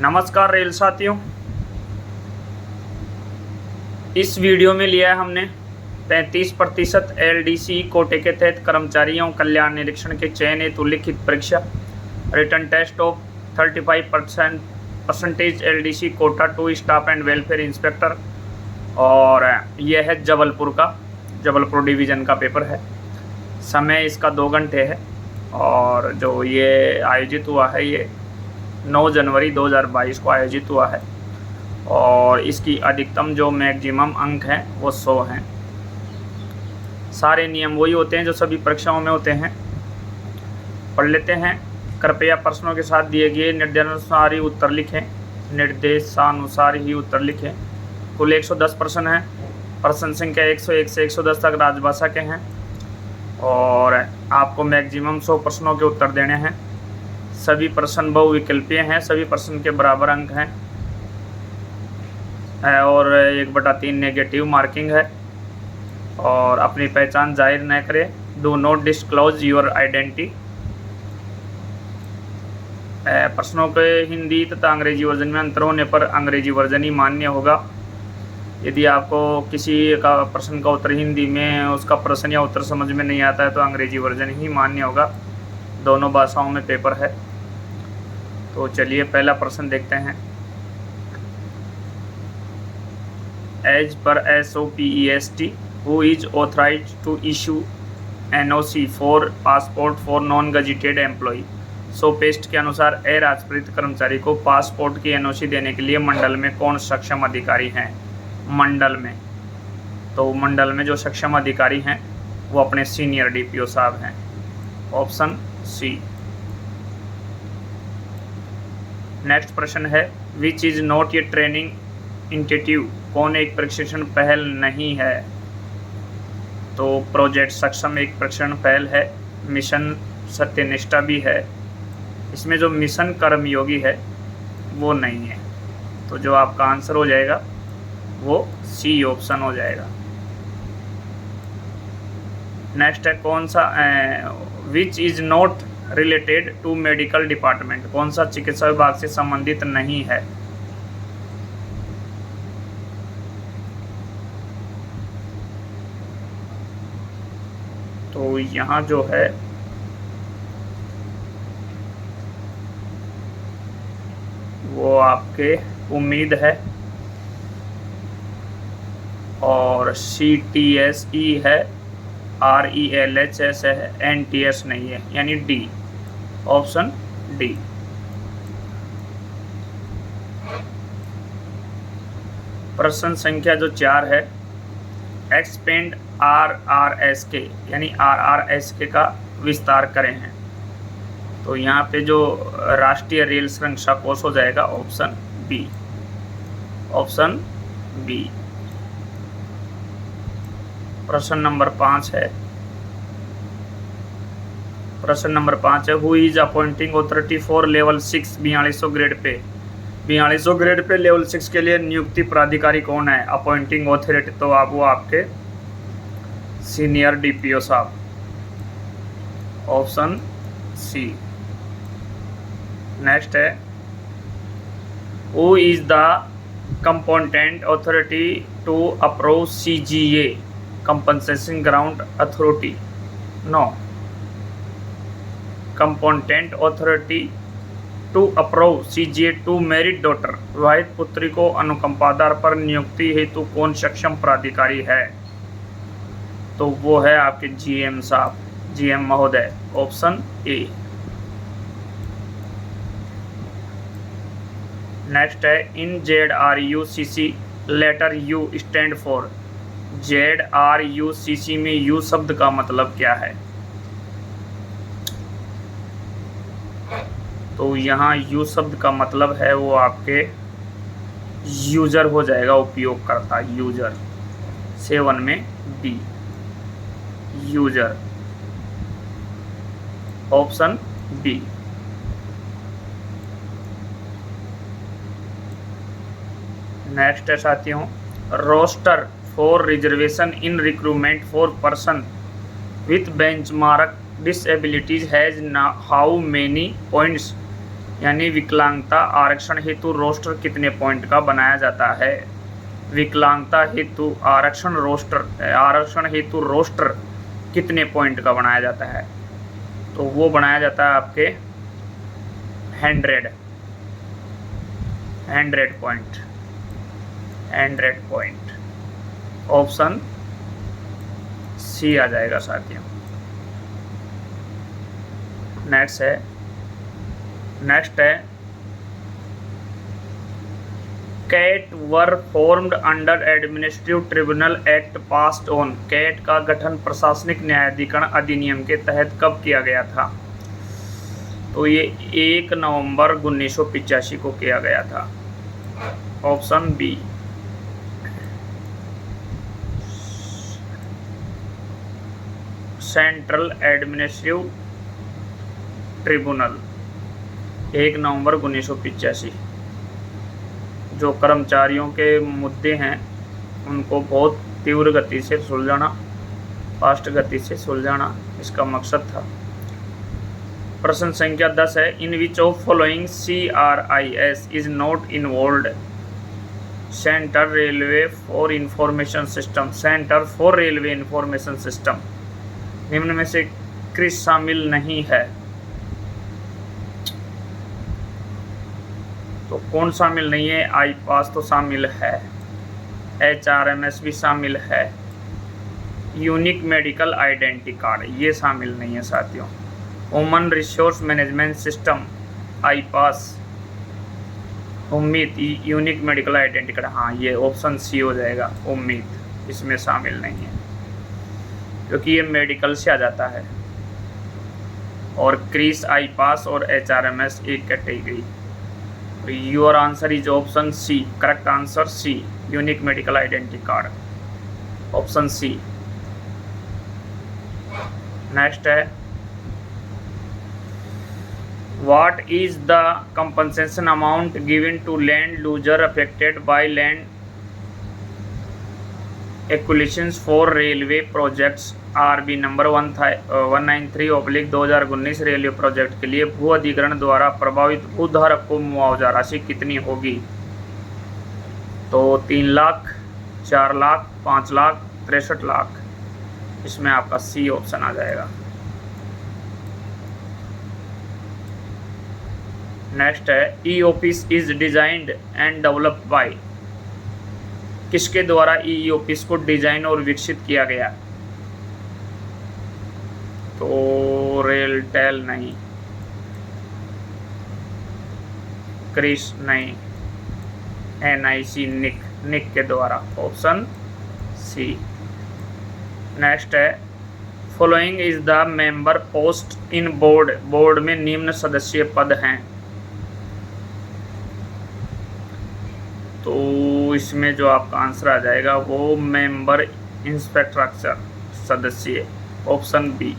नमस्कार रेल साथियों, इस वीडियो में लिया है हमने 35% एलडीसी कोटे के तहत कर्मचारियों कल्याण निरीक्षण के चयन हेतु लिखित परीक्षा written test of 35% LDC quota to staff and welfare inspector. और यह है जबलपुर डिवीज़न का पेपर है। समय इसका 2 घंटे है और जो ये आयोजित हुआ है ये 9 जनवरी 2022 को आयोजित हुआ है और इसकी अधिकतम जो मैक्सिमम अंक हैं वो 100 हैं। सारे नियम वही होते हैं जो सभी परीक्षाओं में होते हैं। पढ़ लेते हैं। कृपया प्रश्नों के साथ दिए गए निर्देशानुसार ही उत्तर लिखें। कुल 110 प्रश्न हैं। प्रश्न संख्या 101 से 110 तक राजभाषा के हैं और आपको मैक्सिमम 100 प्रश्नों के उत्तर देने हैं। सभी प्रश्न बहुविकल्पीय हैं, सभी प्रश्न के बराबर अंक हैं और 1/3 नेगेटिव मार्किंग है। और अपनी पहचान जाहिर न करें। Do not disclose your identity. प्रश्नों के हिंदी तथा अंग्रेजी वर्जन में अंतर होने पर अंग्रेजी वर्जन ही मान्य होगा। यदि आपको किसी का प्रश्न का उत्तर हिंदी में उसका प्रश्न या उत्तर समझ में नहीं आता है तो अंग्रेजी वर्जन ही मान्य होगा। दोनों भाषाओं में पेपर है। तो चलिए पहला प्रश्न देखते हैं। As per SOPEST who is authorized to issue NOC for passport for non gazetted employee. SOPEST के अनुसार अराजपत्रित कर्मचारी को पासपोर्ट की NOC देने के लिए मंडल में कौन सक्षम अधिकारी हैं। मंडल में जो सक्षम अधिकारी हैं वो अपने सीनियर DPO साहब हैं। Option C. नेक्स्ट प्रश्न है विच is not a training institute. कौन एक प्रशिक्षण पहल नहीं है। तो प्रोजेक्ट सक्षम एक प्रशिक्षण पहल है। मिशन सत्यनिष्ठा भी है। इसमें जो मिशन कर्मयोगी है वो नहीं है। तो जो आपका आंसर हो जाएगा वो सी ऑप्शन हो जाएगा। नेक्स्ट है कौन सा which is not related to medical department. कौन सा चिकित्सा विभाग से संबंधित नहीं है। तो यहाँ जो है वो आपके उम्मीद है और CTSE है, RELHS है, NTS नहीं है, यानी डी। Option D. प्रश्न संख्या जो 4 है एक्सपेंड RRSK यानी RRSK का विस्तार करें हैं। तो यहाँ पे जो राष्ट्रीय रेल सुरक्षा कोष हो जाएगा ऑप्शन बी। Option B. प्रश्न नंबर 5 है। प्रश्न नंबर 5 है who is appointing authority for level 6 4200 grade pay. 4200 grade पे लेवल 6 के लिए नियुक्ति प्राधिकारी कौन है। अपॉइंटिंग अथॉरिटी तो आप वो आपके सीनियर DPO साहब। Option C. नेक्स्ट है who is the competent authority to approve CGA compensation ground authority. No. Competent authority to approve CGA to married daughter. विवाहित पुत्री को अनुकंपाधार पर नियुक्ति हेतु कौन सक्षम प्राधिकारी है। तो वो है आपके GM साहब, GM महोदय। Option A. नेक्स्ट है in ZRUCC letter U stand for. ZRUCC में U शब्द का मतलब क्या है। तो यहाँ U शब्द का मतलब है वो आपके यूजर हो जाएगा, उपयोगकर्ता, यूजर। 7 में B user. Option B. Next है साथियों roster for reservation in recruitment for person with benchmark disabilities has how many points। यानी विकलांगता आरक्षण हेतु रोस्टर कितने पॉइंट का बनाया जाता है? विकलांगता हेतु आरक्षण हेतु रोस्टर कितने पॉइंट का बनाया जाता है? तो वो बनाया जाता है आपके 100 पॉइंट। ऑप्शन सी आ जाएगा साथियों। नेक्स्ट है CAT were formed under administrative tribunal act passed on. CAT का गठन प्रशासनिक न्यायाधिकरण अधिनियम के तहत कब किया गया था? तो ये 1 नवंबर 1985 को किया गया था। Option B. Central administrative tribunal 1 नवंबर 1985। जो कर्मचारियों के मुद्दे हैं उनको बहुत तीव्र गति से सुलझाना, फास्ट गति से सुलझाना इसका मकसद था। प्रश्न संख्या 10 है in which of following CRIS is not involved? Centre railway for information system, centre for railway information system निम्न में से किस शामिल नहीं है? तो कौन शामिल नहीं है? IPAS तो शामिल है, HRMS भी शामिल है, यूनिक मेडिकल आइडेंटिटी कार्ड ये शामिल नहीं है साथियों। Human resource management system IPAS, उम्मीद यूनिक मेडिकल आइडेंटिटी कार्ड, हाँ ये ऑप्शन सी हो जाएगा। उम्मीद इसमें शामिल नहीं है क्योंकि ये मेडिकल से आ जाता है। और क्रिस, IPAS और HRMS एक category. Your answer is option C. Correct answer C, unique medical identity card, option C. Next है what is the compensation amount given to land loser affected by land acquisitions for railway projects RB number 193/2019 railway project के लिए भू अधिग्रहण द्वारा प्रभावित भूधारक को मुआवजा राशि कितनी होगी? तो 3 लाख, 4 लाख, 5 लाख, 63 लाख। इसमें आपका सी ऑप्शन आ जाएगा। नेक्स्ट है e office is designed and developed by. किसके द्वारा ई ऑफिस को डिजाइन और विकसित किया गया? तो रेलटेल नहीं, क्रिस नहीं, NIC निक के द्वारा, ऑप्शन सी। नेक्स्ट है following is the member post in board. Board में निम्न सदस्य पद हैं। तो इसमें जो आपका आंसर आ जाएगा वो मेंबर इंफ्रास्ट्रक्चर सदस्य, option B.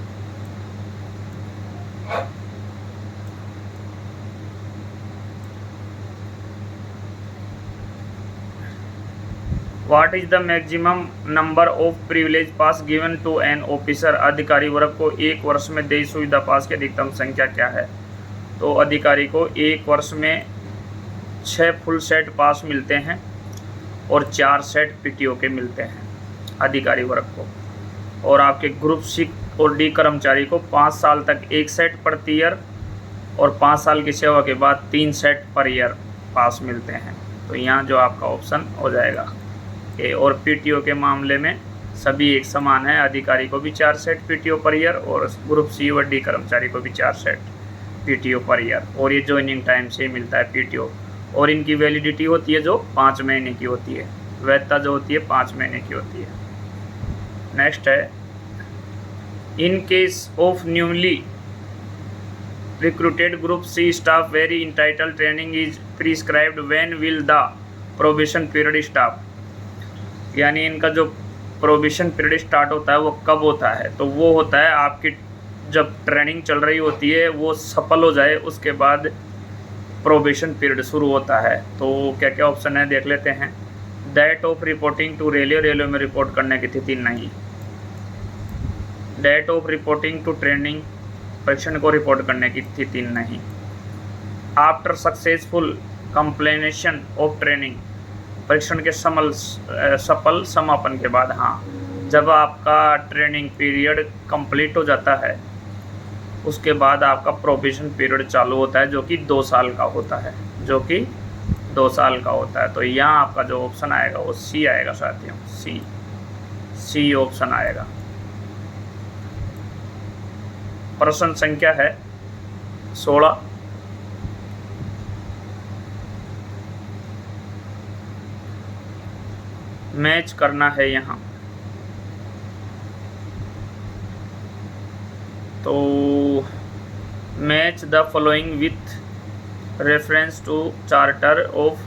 What is the maximum number of privilege pass given to an officer. अधिकारी वर्ग को 1 वर्ष में देय सुविधा पास की अधिकतम संख्या क्या है? तो अधिकारी को 1 वर्ष में 6 फुल सेट पास मिलते हैं और 4 सेट PTO के मिलते हैं अधिकारी वर्ग को। और आपके ग्रुप C और D कर्मचारी को 5 साल तक 1 सेट प्रति ईयर और 5 साल की सेवा के बाद 3 सेट पर ईयर पास मिलते हैं। तो यहाँ जो आपका ऑप्शन हो जाएगा ए। और PTO के मामले में सभी एक समान है, अधिकारी को भी 4 सेट PTO पर ईयर और ग्रुप C और D कर्मचारी को भी 4 सेट PTO पर ईयर। और ये ज्वाइनिंग टाइम से मिलता है PTO। और इनकी वैलिडिटी होती है जो 5 महीने की होती है, वैधता जो होती है 5 महीने की होती है। नेक्स्ट है in case of newly recruited group C staff very entitle training is prescribed when will the probation period start. यानी इनका जो प्रोबेशन पीरियड स्टार्ट होता है वो कब होता है? तो वो होता है आपकी जब ट्रेनिंग चल रही होती है वो सफल हो जाए उसके बाद प्रोबेशन पीरियड शुरू होता है। तो क्या क्या ऑप्शन है देख लेते हैं। Date of reporting to railway में रिपोर्ट करने की तिथि नहीं। Date of reporting to training, परीक्षण को रिपोर्ट करने की तिथि नहीं। After successful completion of training, परीक्षण के सफल समापन के बाद। हाँ, जब आपका ट्रेनिंग पीरियड कंप्लीट हो जाता है उसके बाद आपका प्रोबेशन पीरियड चालू होता है जो कि 2 साल का होता है, जो कि 2 साल का होता है। तो यहाँ आपका जो ऑप्शन आएगा वो सी आएगा साथियों, सी ऑप्शन आएगा। प्रश्न संख्या है 16। मैच करना है यहाँ, तो match the following with reference to charter of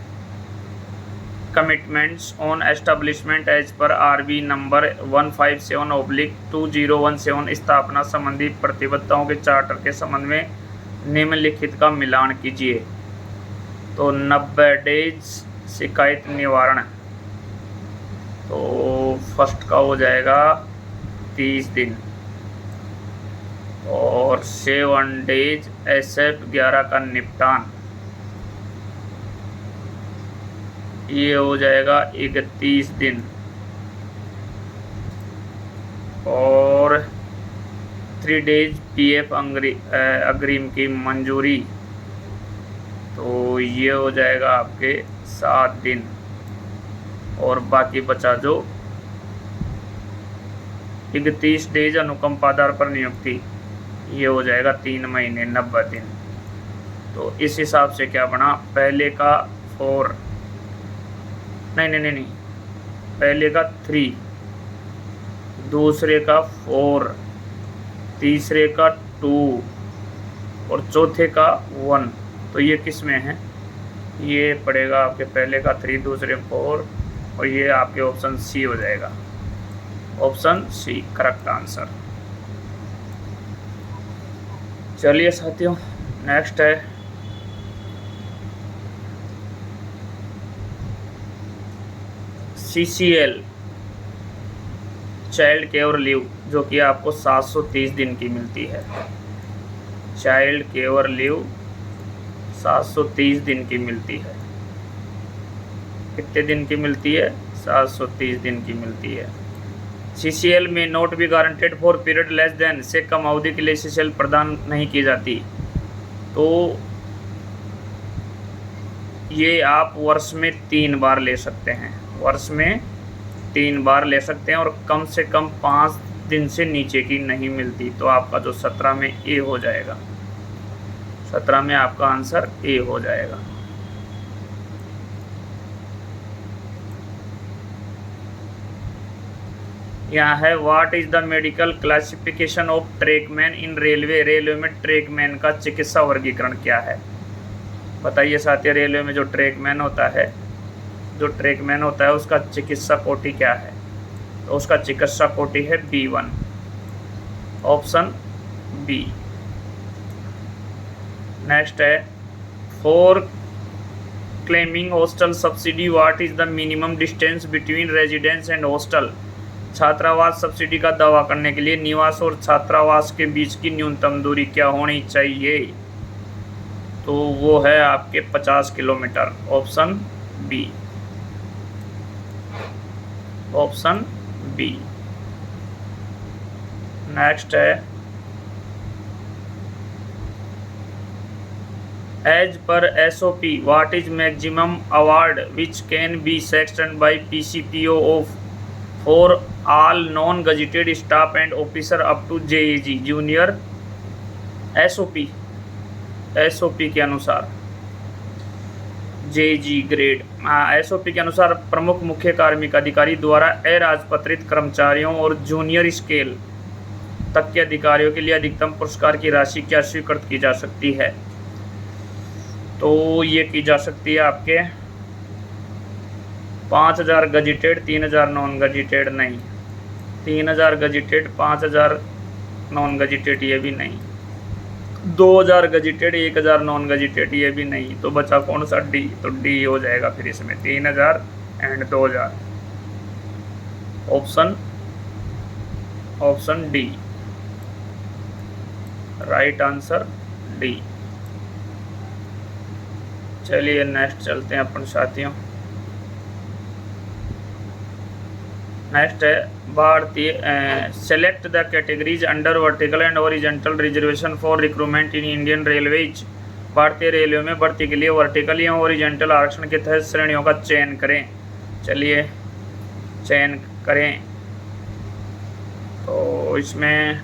commitments on establishment as per RB number 157/2017 स्थापना संबंधी प्रतिबद्धताओं के चार्टर के संबंध में निम्नलिखित का मिलान कीजिए। तो 90 डेज शिकायत निवारण, तो फर्स्ट का हो जाएगा 30 दिन, और 7 डेज SF 11 का निपटान, ये हो जाएगा 31 दिन, और 3 डेज PF अग्रिम की मंजूरी, तो ये हो जाएगा आपके 7 दिन, और बाकी बचा जो 31 डेज अनुकंपाधार पर नियुक्ति, ये हो जाएगा 3 महीने 90 दिन। तो इस हिसाब से क्या बना, पहले का 4, नहीं, पहले का 3, दूसरे का 4, तीसरे का 2 और चौथे का 1। तो ये किस में है, ये पड़ेगा आपके पहले का 3, दूसरे 4, और ये आपके ऑप्शन सी हो जाएगा, ऑप्शन सी करेक्ट आंसर। चलिए साथियों, नेक्स्ट है CCL चाइल्ड केयर लीव, जो कि आपको 730 दिन की मिलती है। चाइल्ड केयर लीव 730 दिन की मिलती है। कितने दिन की मिलती है, 730 दिन की मिलती है। CCL में not be guaranteed for period less than, से कम अवधि के लिए CCL प्रदान नहीं की जाती। तो ये आप वर्ष में 3 बार ले सकते हैं, वर्ष में 3 बार ले सकते हैं, और कम से कम 5 दिन से नीचे की नहीं मिलती। तो आपका जो 17 में ए हो जाएगा, 17 में आपका आंसर ए हो जाएगा। यहाँ है what is the medical classification of trackman in railway, railway में ट्रेकमैन का चिकित्सा वर्गीकरण क्या है, बताइए साथियों। रेलवे में जो ट्रेकमैन होता है उसका चिकित्सा कोटि क्या है, तो उसका चिकित्सा कोटि है B1, ऑप्शन बी। नेक्स्ट है for claiming hostel subsidy what is the minimum distance between residence and hostel, छात्रावास सब्सिडी का दावा करने के लिए निवास और छात्रावास के बीच की न्यूनतम दूरी क्या होनी चाहिए, तो वो है आपके 50 kilometre, option B, option B. Next है as per SOP what is maximum award which can be section by PCPO of for all non gazetted staff and officer up to JAG junior. SOP के अनुसार JG grade, SOP के अनुसार प्रमुख मुख्य कार्मिक अधिकारी द्वारा अराजपत्रित कर्मचारियों और जूनियर स्केल तक के अधिकारियों के लिए अधिकतम पुरस्कार की राशि क्या स्वीकृत की जा सकती है, तो ये की जा सकती है आपके 5000 गजेटेड, 3000 नॉन गजेटेड नहीं, 3000 गजेटेड, 5000 नॉन गजेटेड ये भी नहीं, 2000 गजेटेड, 1000 नॉन गजेटेड ये भी नहीं, तो बचा कौन सा, डी। तो डी हो जाएगा फिर इसमें 3000 and 2000, option D right answer D. चलिए नेक्स्ट चलते हैं अपन साथियों। नेक्स्ट है भारतीय select the categories under vertical and horizontal reservation for recruitment in Indian railways. भारतीय रेलवे में भर्ती के लिए वर्टिकल या ओरिजेंटल आरक्षण के तहत श्रेणियों का चयन करें। चलिए चयन करें। तो इसमें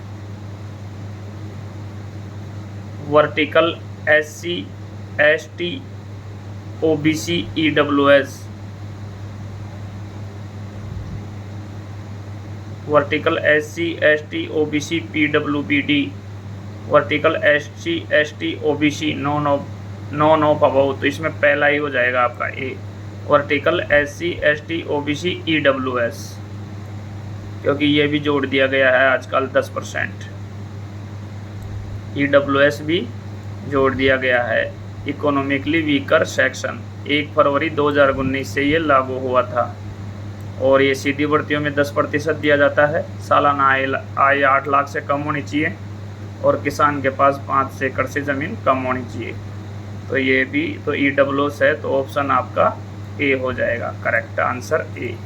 vertical SC ST OBC EWS, vertical SC ST OBC PWBD, vertical SC ST OBC know about. तो इसमें पहला ही हो जाएगा आपका ए, vertical SC ST OBC EWS, क्योंकि ये भी जोड़ दिया गया है आजकल 10%। EWS भी जोड़ दिया गया है। इकोनॉमिकली वीकर सेक्शन 1 फरवरी 2019 से ये लागू हुआ था और ये सीधी भर्तियों में 10% दिया जाता है। सालाना आय 8 लाख से कम होनी चाहिए और किसान के पास 5 एकड़ से ज़मीन कम होनी चाहिए। तो ये भी तो EWS है, तो ऑप्शन आपका ए हो जाएगा, करेक्ट आंसर ए।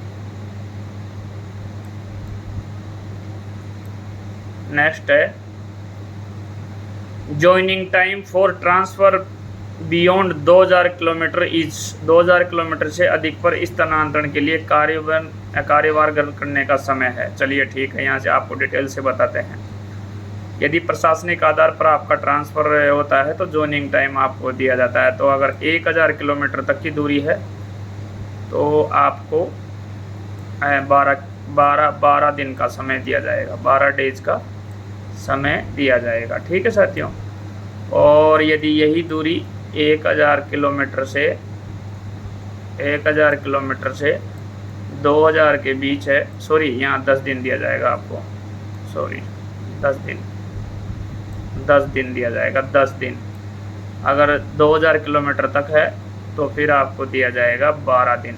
नेक्स्ट है joining time for transfer beyond 2000 kilometre is. 2000 kilometre से अधिक पर स्थानांतरण के लिए कार्यभार ग्रहण करने का समय है। चलिए ठीक है, यहाँ से आपको डिटेल से बताते हैं। यदि प्रशासनिक आधार पर आपका ट्रांसफ़र होता है तो ज्वाइनिंग टाइम आपको दिया जाता है। तो अगर 1000 किलोमीटर तक की दूरी है तो आपको 12 दिन का समय दिया जाएगा, 12 डेज का समय दिया जाएगा। ठीक है साथियों। और यदि यही दूरी 1000 किलोमीटर से 2000 के बीच है, सॉरी यहाँ 10 दिन दिया जाएगा आपको, सॉरी 10 दिन दिया जाएगा, 10 दिन। अगर 2000 किलोमीटर तक है तो फिर आपको दिया जाएगा 12 दिन,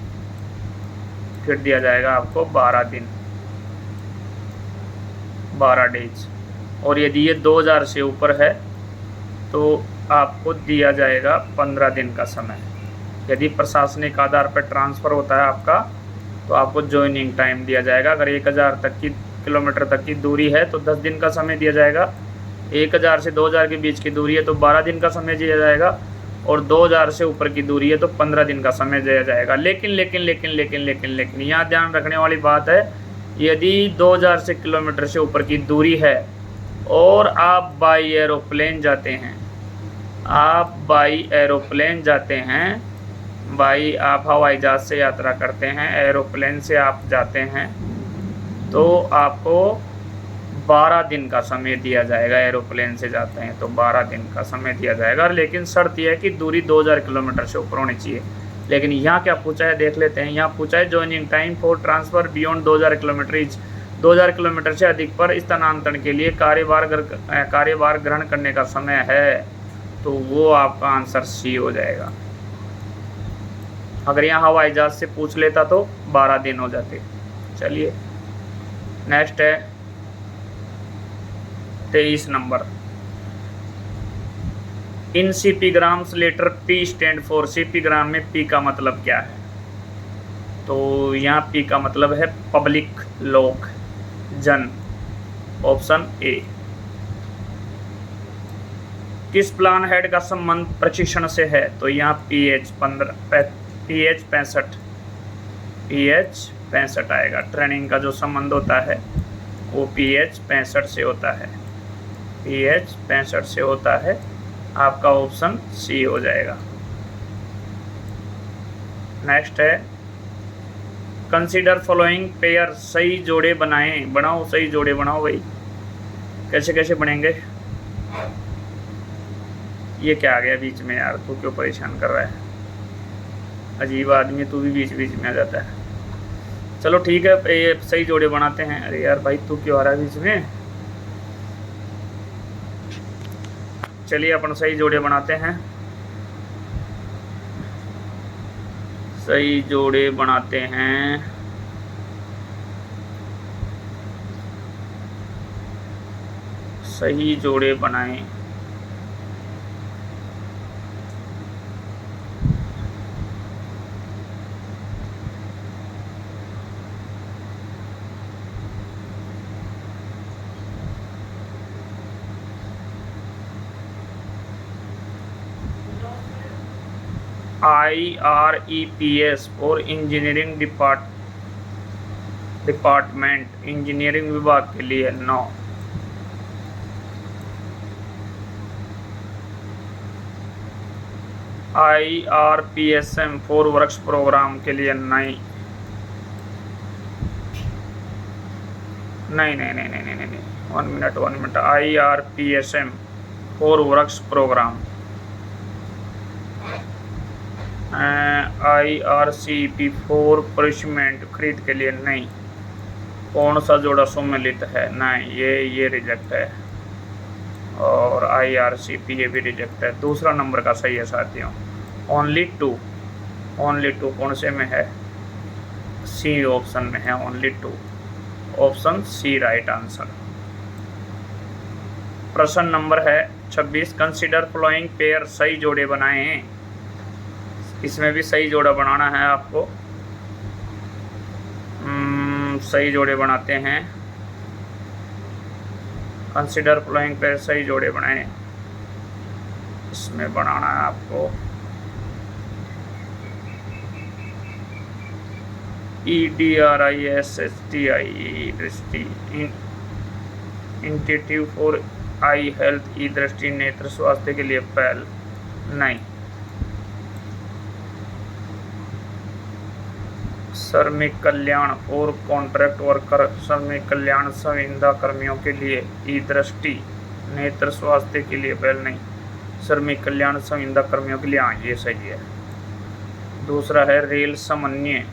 फिर दिया जाएगा आपको 12 दिन, 12 डेज। और यदि ये 2000 से ऊपर है तो आपको दिया जाएगा 15 दिन का समय। यदि प्रशासनिक आधार पर ट्रांसफ़र होता है आपका तो आपको ज्वाइनिंग टाइम दिया जाएगा। अगर 1000 किलोमीटर तक की दूरी है तो 10 दिन का समय दिया जाएगा। 1000 से 2000 के बीच की दूरी है तो 12 दिन का समय दिया जाएगा। और 2000 से ऊपर की दूरी है तो 15 दिन का समय दिया जाएगा। लेकिन यहाँ ध्यान रखने वाली बात है, यदि 2000 से किलोमीटर से ऊपर की दूरी है और आप बाई एरोप्लेन जाते हैं, आप हवाई जहाज़ से यात्रा करते हैं, एरोप्लेन से आप जाते हैं, तो आपको 12 दिन का समय दिया जाएगा। एरोप्लेन से जाते हैं तो 12 दिन का समय दिया जाएगा, लेकिन शर्त यह है कि दूरी 2000 किलोमीटर से ऊपर होनी चाहिए। लेकिन यहाँ क्या पूछा है देख लेते हैं। यहाँ पूछा है joining time for transfer beyond 2000 kilometre is. 2000 kilometre से अधिक पर स्थानांतरण के लिए कार्यभार ग्रहण करने का समय है, तो वो आपका आंसर सी हो जाएगा। अगर यहाँ हवाई जहाज से पूछ लेता तो 12 दिन हो जाते। चलिए नेक्स्ट है 23 number. In CPGRAMS letter P stand for. CPGRAM में पी का मतलब क्या है? तो यहाँ पी का मतलब है पब्लिक, लोक, जन, ऑप्शन ए। किस प्लान हेड का संबंध प्रशिक्षण से है? तो यहाँ PH 65 आएगा। ट्रेनिंग का जो संबंध होता है वो PH 65 से होता है, PH 65 से होता है। आपका ऑप्शन सी हो जाएगा। नेक्स्ट है कंसीडर फॉलोइंग पेयर। सही जोड़े बनाओ, सही जोड़े बनाओ भाई। कैसे कैसे बनेंगे? ये क्या आ गया बीच में यार, तू क्यों परेशान कर रहा है? अजीब आदमी, तू भी बीच बीच में आ जाता है। चलो ठीक है, ये सही जोड़े बनाते हैं। अरे यार भाई तू क्यों आ रहा है बीच में? चलिए अपन सही जोड़े बनाते हैं, सही जोड़े बनाते हैं। सही जोड़े बनाएं। IREPS और इंजीनियरिंग डिपार्टमेंट इंजीनियरिंग विभाग के लिए 9। IRPSM 4 वर्क्स प्रोग्राम के लिए नहीं। 1 minute. IRPSM 4 works programme. IRCP 4 परिशमेंट खरीद के लिए नहीं। कौन सा जोड़ा सम्मिलित है? नहीं, ये रिजेक्ट है। और IRCP ये भी रिजेक्ट है। दूसरा नंबर का सही है साथियों। ओनली टू कौन से में है? सी ऑप्शन में है, only 2। Option C right answer. प्रश्न नंबर है 26। कंसीडर फ्लोइंग पेयर, सही जोड़े बनाएं। इसमें भी सही जोड़ा बनाना है आपको। सही जोड़े बनाते हैं। कंसीडर फ्लोइंग पेयर, सही जोड़े बनाएं। इसमें बनाना है आपको EDRISSTI दृष्टि, इंस्टीट्यूट फॉर आई हेल्थ, ई दृष्टि नेत्र स्वास्थ्य के लिए पहल नहीं। श्रमिक कल्याण और कॉन्ट्रैक्ट वर्कर, श्रमिक कल्याण संविदा कर्मियों के लिए, ई दृष्टि नेत्र स्वास्थ्य के लिए पहल नहीं। श्रमिक कल्याण संविदा कर्मियों के लिए हाँ, ये सही है। दूसरा है रेल समन्वय,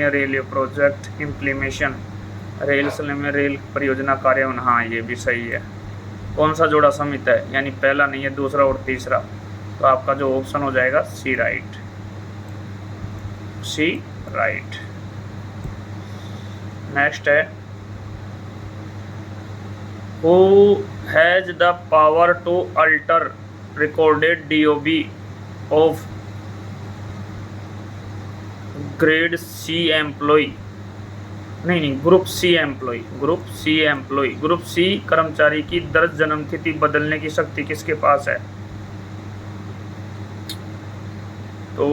रेलवे प्रोजेक्ट इम्प्लीमेशन, रेल परियोजना कार्यान्वयन, हाँ ये भी सही है। कौन सा जोड़ा समित है? यानी पहला नहीं है, दूसरा और तीसरा। तो आपका जो ऑप्शन हो जाएगा सी राइट। नेक्स्ट है who has the power to alter recorded DOB of grade C employee, नहीं ग्रुप C कर्मचारी की दर्ज जन्मतिथि बदलने की शक्ति किसके पास है? तो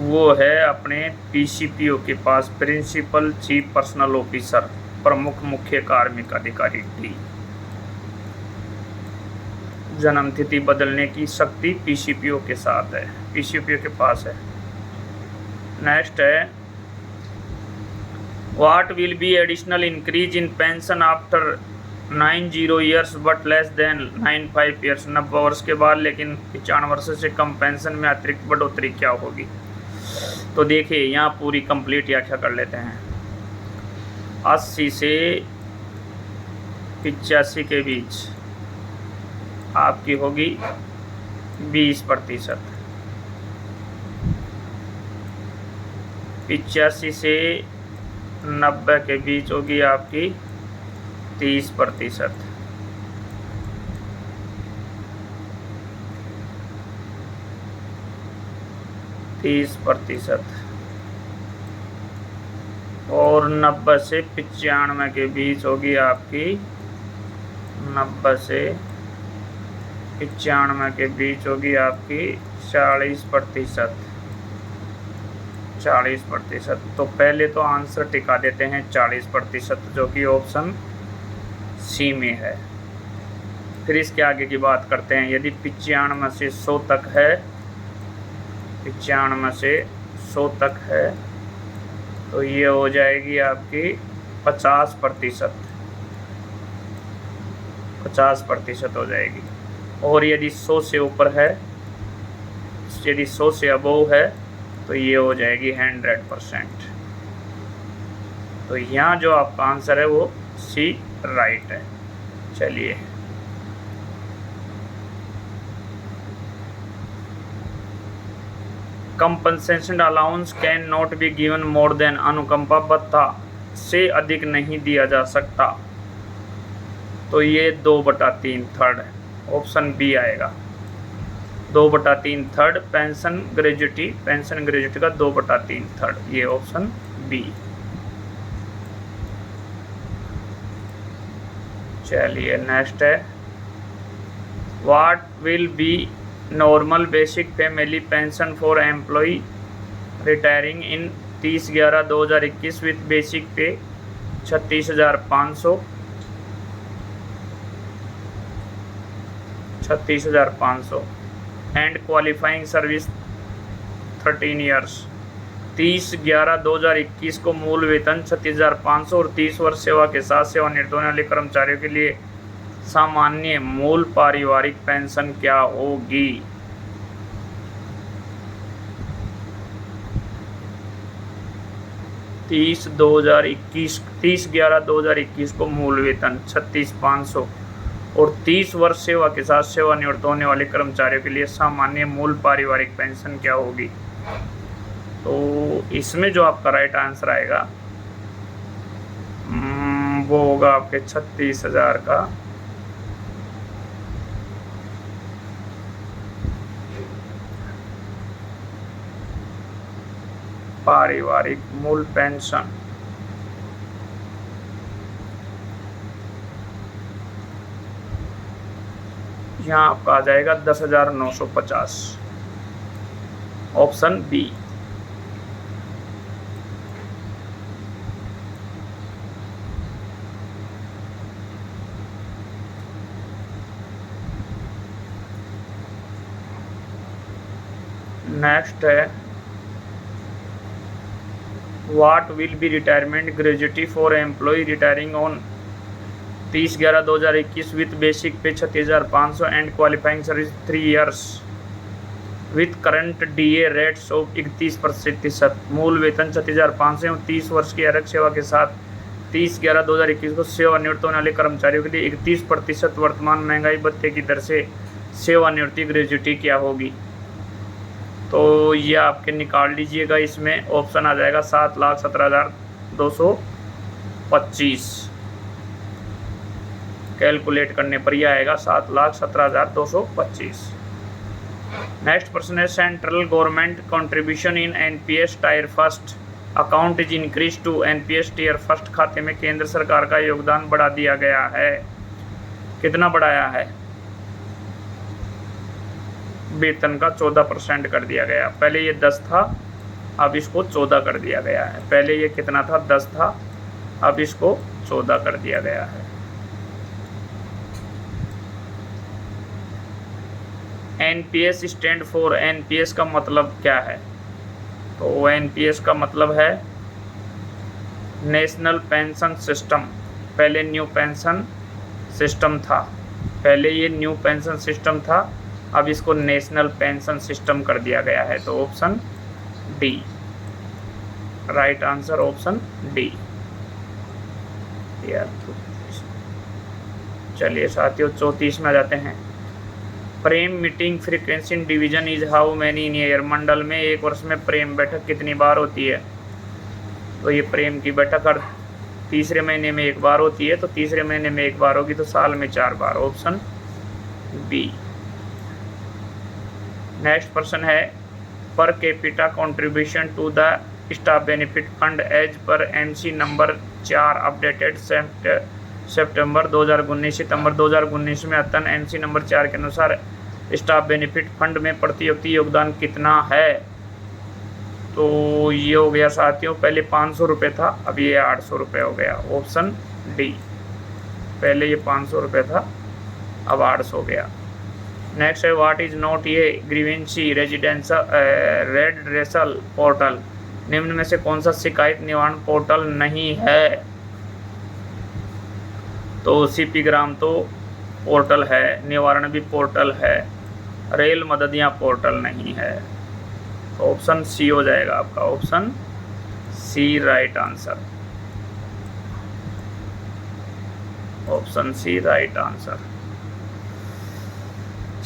वो है अपने PCPO के पास, प्रिंसिपल चीफ पर्सनल ऑफिसर, प्रमुख मुख्य कार्मिक अधिकारी D। जन्मतिथि बदलने की शक्ति PCPO के साथ है, PCPO के पास है। नेक्स्ट है what will B additional increase in pension after 90 years but less than 95 years, 90 वर्ष के बाद लेकिन 95 वर्ष से कम पेंशन में अतिरिक्त बढ़ोतरी क्या होगी? तो देखिए यहाँ पूरी कंप्लीट व्याख्या कर लेते हैं। 80 से 85 के बीच आपकी होगी 20%, 85 से 90 के बीच होगी आपकी 30%, 30%, और 90 से 95 के बीच होगी आपकी 90 से 95 के बीच होगी आपकी 40%, 40%। तो पहले तो आंसर टिका देते हैं 40%, जो कि ऑप्शन सी में है। फिर इसके आगे की बात करते हैं। यदि 95 से 100 तक है, 95 से 100 तक है तो ये हो जाएगी आपकी 50%, 50% हो जाएगी। और यदि 100 से ऊपर है, यदि 100 से अबोव है तो ये हो जाएगी 100%। तो यहाँ जो आपका आंसर है वो सी राइट है। चलिए compensation allowance can not be given more than, अनुकंपा भत्ता से अधिक नहीं दिया जा सकता। तो ये 2/3 थर्ड ऑप्शन बी आएगा। 2/3 थर्ड पेंशन ग्रेजुटी का 2/3 थर्ड, ये ऑप्शन बी। चलिए नेक्स्ट है what will B normal basic family pension for employee retiring in 30/11/2021 with basic pay 36,500 and qualifying service 13 years. 30/11/2021 को मूल वेतन 36,500 और 30 वर्ष सेवा के साथ सेवानिवृत्त होने वाले कर्मचारियों के लिए सामान्य मूल पारिवारिक पेंशन क्या होगी? तीस 30/11/2021 को मूल वेतन 36,500 और 30 वर्ष सेवा के साथ सेवानिवृत्त होने वाले कर्मचारियों के लिए सामान्य मूल पारिवारिक पेंशन क्या होगी? तो इसमें जो आपका राइट आंसर आएगा वो होगा आपके 36,000 का पारिवारिक मूल पेंशन। यहाँ आपका आ जाएगा 10,950, ऑप्शन बी। नेक्स्ट है what will be retirement gratuity for employee retiring on 30/11/2021 with basic pay 36,500 and qualifying service 3 years with current DA rates of 31%। मूल वेतन 36,500 और 30 वर्ष की आरक्षित सेवा के साथ 30/11/2021 को सेवानिवृत्त होने वाले कर्मचारियों के लिए 31% वर्तमान महंगाई भत्ते की दर से सेवानिवृत्ति ग्रेजुएटी क्या होगी? तो ये आपके निकाल लीजिएगा। इसमें ऑप्शन आ जाएगा 7,17,225। कैलकुलेट करने पर यह आएगा 7,17,225। नेक्स्ट प्रश्न है central government contribution in NPS tier first account is increase to NPS tier first खाते में केंद्र सरकार का योगदान बढ़ा दिया गया है। कितना बढ़ाया है? वेतन का 14% कर दिया गया। पहले ये 10 था, अब इसको 14 कर दिया गया है। पहले ये कितना था? 10 था, अब इसको 14 कर दिया गया है। NPS स्टैंड फॉर, NPS का मतलब क्या है? तो NPS का मतलब है नेशनल पेंशन सिस्टम। पहले न्यू पेंशन सिस्टम था, पहले ये न्यू पेंशन सिस्टम था, अब इसको नेशनल पेंशन सिस्टम कर दिया गया है। तो option D, right answer option D. चलिए साथियों 34 में आ जाते हैं। PREM meeting frequency in division is how many in year. मंडल में एक वर्ष में प्रेम बैठक कितनी बार होती है? तो ये प्रेम की बैठक हर तीसरे महीने में एक बार होती है, तो तीसरे महीने में एक बार होगी, तो साल में 4 बार। Option B. नेक्स्ट प्रश्न है per capita contribution to the staff benefit fund as per MC number 4 updated सितंबर 2019 सितंबर 2019 में अतन MC नंबर 4 के अनुसार स्टाफ बेनिफिट फंड में प्रति व्यक्ति योगदान कितना है? तो ये हो गया साथियों, पहले 500 रुपये था, अब ये 800 रुपये हो गया। Option D. पहले ये 500 रुपये था, अब 800 हो गया। नेक्स्ट है व्हाट इज नॉट ये ग्रीवेंसी रेजिडेंशियल रेडरेसल पोर्टल। निम्न में से कौन सा शिकायत निवारण पोर्टल नहीं है? तो CP ग्राम तो पोर्टल है, निवारण भी पोर्टल है, रेल मददियाँ पोर्टल नहीं है। तो ऑप्शन सी हो जाएगा आपका, option C right answer. Option C right answer.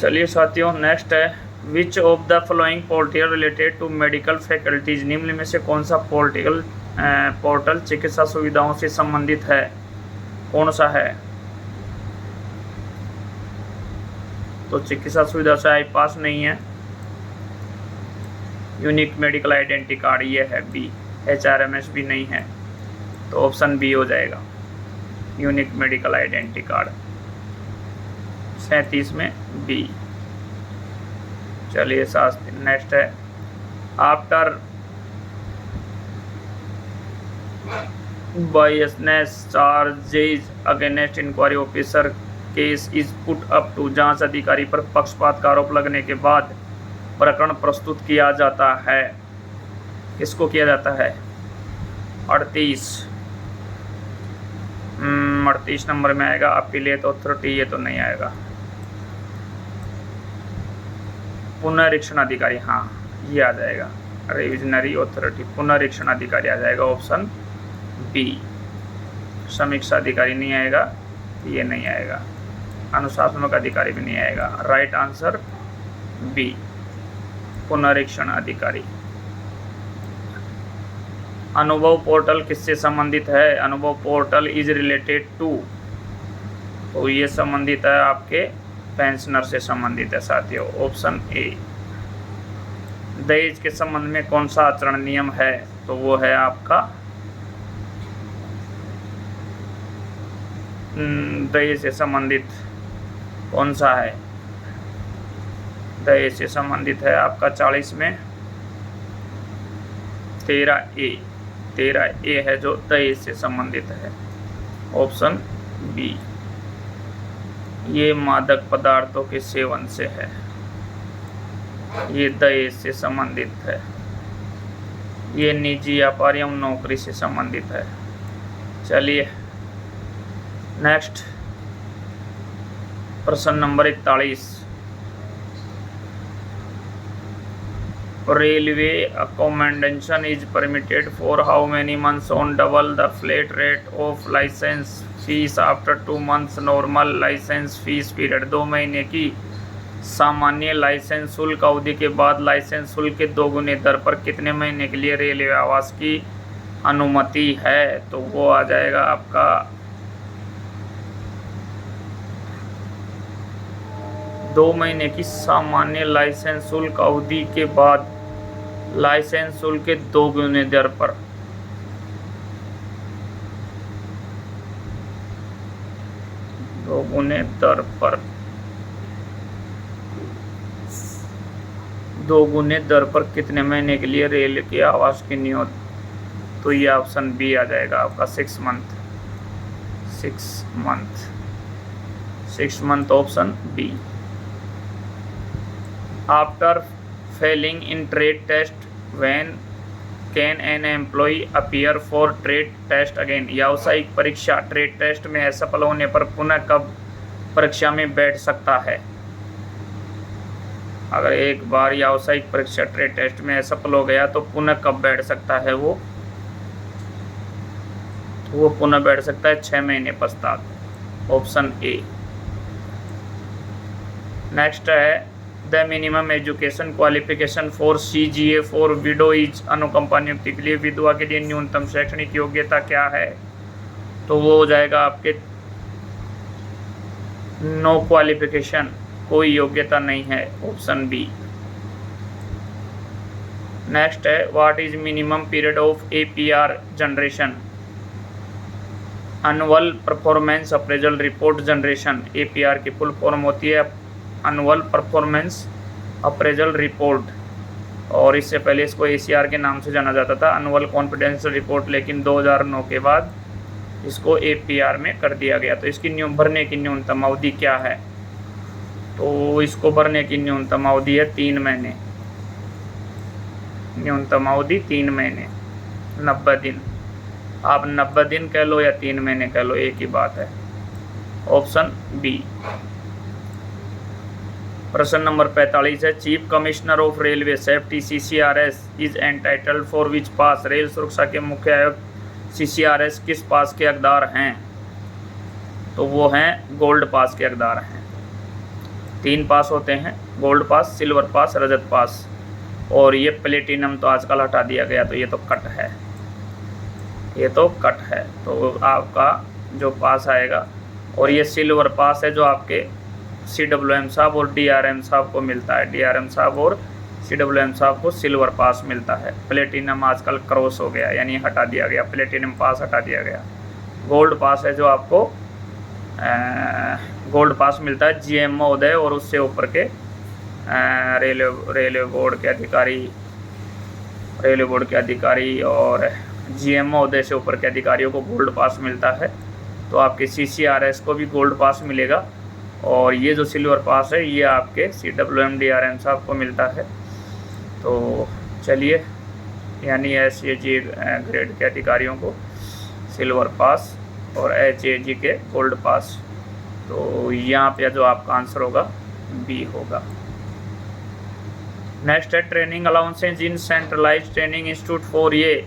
चलिए साथियों नेक्स्ट है which of the following portal related to medical faculties. निम्न में से कौन सा पोर्टल चिकित्सा सुविधाओं से संबंधित है? कौन सा है? तो चिकित्सा सुविधा से I-पास नहीं है, यूनिक मेडिकल आइडेंटिटी कार्ड ये है बी, HRMS भी नहीं है, तो ऑप्शन बी हो जाएगा, यूनिक मेडिकल आइडेंटिटी कार्ड। 37 में बी। चलिए नेक्स्ट है, आफ्टर बायसनेस charges against inquiry officer case is put up to, जांच अधिकारी पर पक्षपात का आरोप लगने के बाद प्रकरण प्रस्तुत किया जाता है। किसको किया जाता है? 38 नंबर में आएगा अपीलेट अथॉरिटी, ये तो नहीं आएगा। पुनरीक्षण अधिकारी, हाँ ये आ जाएगा, रिविजनरी अथॉरिटी, पुनरीक्षण अधिकारी आ जाएगा ऑप्शन बी। समीक्षा अधिकारी नहीं आएगा, ये नहीं आएगा। अनुशासनात्मक अधिकारी भी नहीं आएगा। राइट आंसर बी, पुनरीक्षण अधिकारी। अनुभव पोर्टल किससे संबंधित है? अनुभव पोर्टल इज रिलेटेड टू, तो ये संबंधित है आपके पेंशनर से संबंधित है साथियों, ऑप्शन ए। दहेज के संबंध में कौन सा आचरण नियम है? तो वो है आपका दहेज से संबंधित कौन सा है? दहेज से संबंधित है आपका 40 में 13A है जो दहेज से संबंधित है, ऑप्शन बी। ये मादक पदार्थों के सेवन से है, ये दहेज से संबंधित है। ये निजी व्यापार एवं नौकरी से संबंधित है। चलिए नेक्स्ट प्रश्न number 41, railway accommodation is permitted for how many months on double the flat rate of license fees after 2 months normal license fees period। 2 महीने की सामान्य लाइसेंस शुल्क अवधि के बाद लाइसेंस शुल्क के 2 गुने दर पर कितने महीने के लिए रेलवे आवास की अनुमति है? तो वो आ जाएगा आपका 2 महीने की सामान्य लाइसेंस शुल्क अवधि के बाद लाइसेंस शुल्क के 2 गुने दर पर। दो गुने दर पर कितने महीने के लिए रेल के आवास की नियत? तो ये ऑप्शन बी आ जाएगा आपका 6 month. 6 month option B. After failing in trade test when can an employee appear for trade test again. व्यावसायिक परीक्षा ट्रेड टेस्ट में असफल होने पर पुनः कब परीक्षा में बैठ सकता है? अगर एक बार व्यावसायिक परीक्षा ट्रेड टेस्ट में असफल हो गया तो पुनः कब बैठ सकता है वो? तो वो पुनः बैठ सकता है 6 महीने पश्चात, ऑप्शन ए। नेक्स्ट है the minimum education qualification for CGA for window is. अनुकंपा नियुक्ति के लिए विधवा के लिए न्यूनतम शैक्षणिक योग्यता क्या है? तो वो हो जाएगा आपके नो क्वालिफिकेशन, कोई योग्यता नहीं है, ऑप्शन बी। नेक्स्ट है what is minimum period of APR generation? Annual performance appraisal report generation. APR की फुल फॉर्म होती है एनुअल परफॉर्मेंस अप्रेजल रिपोर्ट, और इससे पहले इसको ACR के नाम से जाना जाता था, एनुअल कॉन्फिडेंशियल रिपोर्ट, लेकिन 2009 के बाद इसको APR में कर दिया गया। तो इसकी भरने की न्यूनतम अवधि क्या है? तो इसको भरने की न्यूनतम अवधि है 3 महीने। न्यूनतम अवधि 3 महीने, 90 दिन। आप 90 दिन कह लो या 3 महीने कह लो, एक ही बात है, ऑप्शन बी। प्रश्न नंबर 45 है chief commissioner of railway safety CCRS is entitled for which pass. Rail सुरक्षा के मुख्य आयुक्त CCRS किस पास के हकदार हैं? तो वो हैं गोल्ड पास के हकदार हैं। 3 पास होते हैं, गोल्ड पास, सिल्वर पास, रजत पास, और ये प्लेटिनम तो आजकल हटा दिया गया, तो ये तो कट है, ये तो कट है। तो आपका जो पास आएगा, और ये सिल्वर पास है जो आपके CWM साहब और DRM साहब को मिलता है। DRM साहब और CWM साहब को सिल्वर पास मिलता है। प्लेटिनम आजकल क्रॉस हो गया, यानी हटा दिया गया, प्लेटिनम पास हटा दिया गया। गोल्ड पास है जो आपको गोल्ड पास मिलता है GM महोदय और उससे ऊपर के रेलवे बोर्ड के अधिकारी और GM महोदय से ऊपर के अधिकारियों को गोल्ड पास मिलता है। तो आपके CCRS को भी गोल्ड पास मिलेगा, और ये जो सिल्वर पास है ये आपके CWM DRM साहब को मिलता है। तो चलिए, यानी SAG ग्रेड के अधिकारियों को सिल्वर पास और HAG के गोल्ड पास। तो यहाँ पे जो आपका आंसर होगा B होगा। नेक्स्ट है training allowances in centralised training institute for a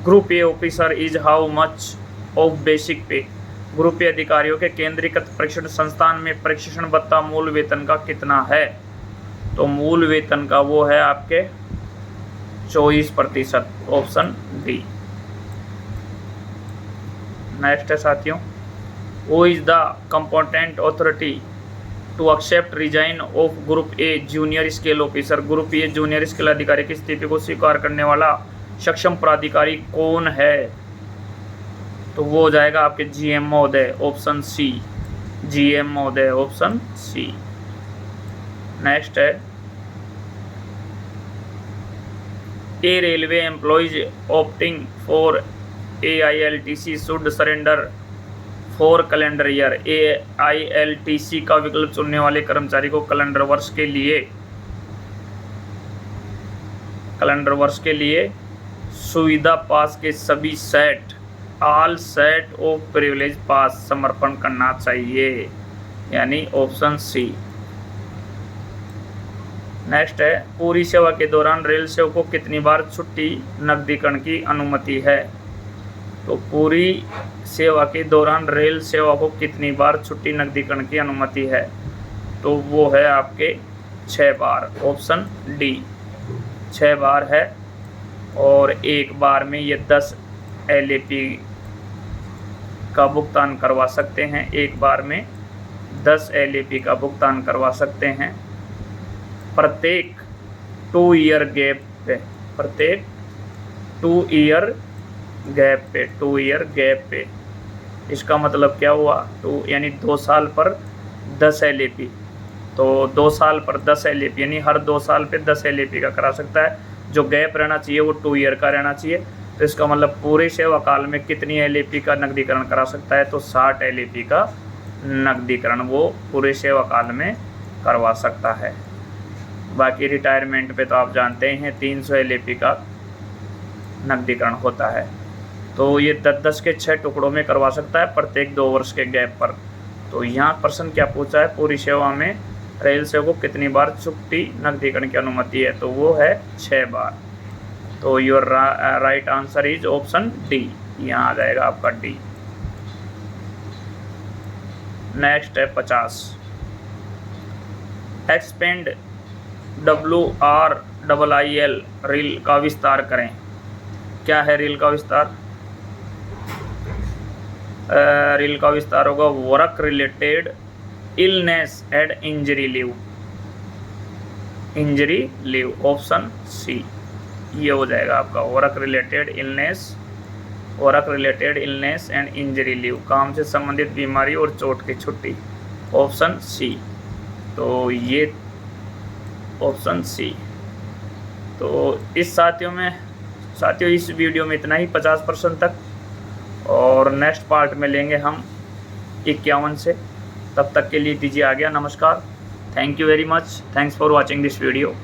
group A officer is how much of basic पे। ग्रुप ए अधिकारियों के केंद्रीकृत प्रशिक्षण संस्थान में प्रशिक्षण भत्ता मूल वेतन का कितना है? तो मूल वेतन का वो है आपके 24%, ऑप्शन डी। नेक्स्ट है साथियों, who is the competent authority to accept resign of group A junior scale officer. Group A junior scale अधिकारी की स्थिति को स्वीकार करने वाला सक्षम प्राधिकारी कौन है? तो वो हो जाएगा आपके GM महोदय, ऑप्शन सी। GM महोदय, ऑप्शन सी। नेक्स्ट है, a railway employees opting for AILTC should surrender for calendar year. AILTC का विकल्प चुनने वाले कर्मचारी को कैलेंडर वर्ष के लिए सुविधा पास के सभी set, all set of privilege पास समर्पण करना चाहिए, यानी ऑप्शन सी। नेक्स्ट है, पूरी सेवा के दौरान रेल सेवक को कितनी बार छुट्टी नकदीकरण की अनुमति है? तो पूरी सेवा के दौरान रेल सेवा को कितनी बार छुट्टी नकदीकरण की अनुमति है? तो वो है आपके 6 बार, ऑप्शन डी। 6 बार है, और एक बार में ये 10 LAP का भुगतान करवा सकते हैं। एक बार में 10 LAP का भुगतान करवा सकते हैं प्रत्येक 2 ईयर गैप पे, प्रत्येक 2 ईयर गैप पे। इसका मतलब क्या हुआ? 2 यानी 2 साल पर 10 LAP। तो 2 साल पर 10 LAP यानी हर 2 साल पे 10 LAP का करा सकता है। जो गैप रहना चाहिए वो 2 ईयर का रहना चाहिए। तो इसका मतलब पूरे सेवा काल में कितनी LAP का नकदीकरण करा सकता है? तो 60 LAP का नकदीकरण वो पूरे सेवा काल में करवा सकता है। बाकी रिटायरमेंट पे तो आप जानते हैं 300 LAP का नकदीकरण होता है। तो ये 10-10 के 6 टुकड़ों में करवा सकता है प्रत्येक 2 वर्ष के गैप पर। तो यहाँ प्रश्न क्या पूछा है? पूरी सेवा में रेल सेवा को कितनी बार छुट्टी नकदीकरण की अनुमति है? तो वो है 6 बार। तो your right answer is option D. यहाँ आ जाएगा आपका डी। नेक्स्ट है 50। एक्सपेंड WRIIL रील का विस्तार करें। क्या है रील का विस्तार? रील का विस्तार होगा work related illness and injury leave, option C. ये हो जाएगा आपका work related illness and injury leave, काम से संबंधित बीमारी और चोट की छुट्टी, ऑप्शन सी। तो ये ऑप्शन सी। तो इस साथियों इस वीडियो में इतना ही 50% तक, और नेक्स्ट पार्ट में लेंगे हम 51 से। तब तक के लिए दीजिए आज्ञा। नमस्कार। Thank you very much. Thanks for watching this video.